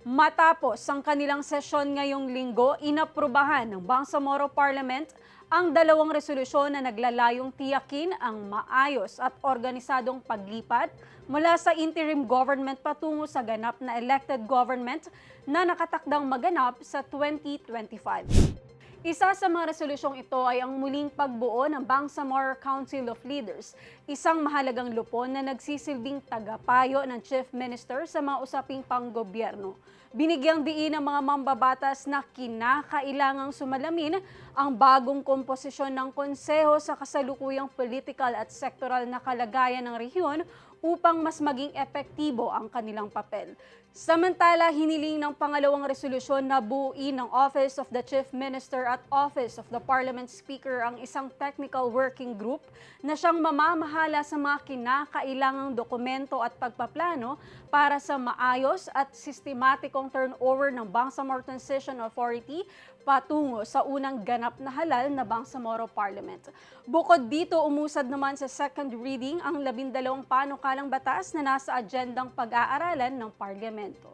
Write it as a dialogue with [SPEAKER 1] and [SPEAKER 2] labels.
[SPEAKER 1] Matapos ang kanilang sesyon ngayong linggo, inaprubahan ng Bangsamoro Parliament ang dalawang resolusyon na naglalayong tiyakin ang maayos at organisadong paglipat mula sa interim government patungo sa ganap na elected government na nakatakdang maganap sa 2025. Isa sa mga resolusyong ito ay ang muling pagbuo ng Bangsamoro Council of Leaders, isang mahalagang lupon na nagsisilbing tagapayo ng Chief Minister sa mga usaping panggobyerno. Binigyang diin ng mga mambabatas na kinakailangang sumalamin ang bagong komposisyon ng konseho sa kasalukuyang political at sektoral na kalagayan ng rehiyon upang mas maging epektibo ang kanilang papel. Samantala, hiniling ng pangalawang resolusyon na buuin ng Office of the Chief Minister at Office of the Parliament Speaker ang isang technical working group na siyang mamamahala sa mga kinakailangang dokumento at pagpaplano para sa maayos at sistematikong turnover ng Bangsamoro Transition Authority patungo sa unang ganap na halal na Bangsamoro Parliament. Bukod dito, umusad naman sa second reading ang 12 panukalang batas na nasa agendang pag-aaralan ng Parlamento.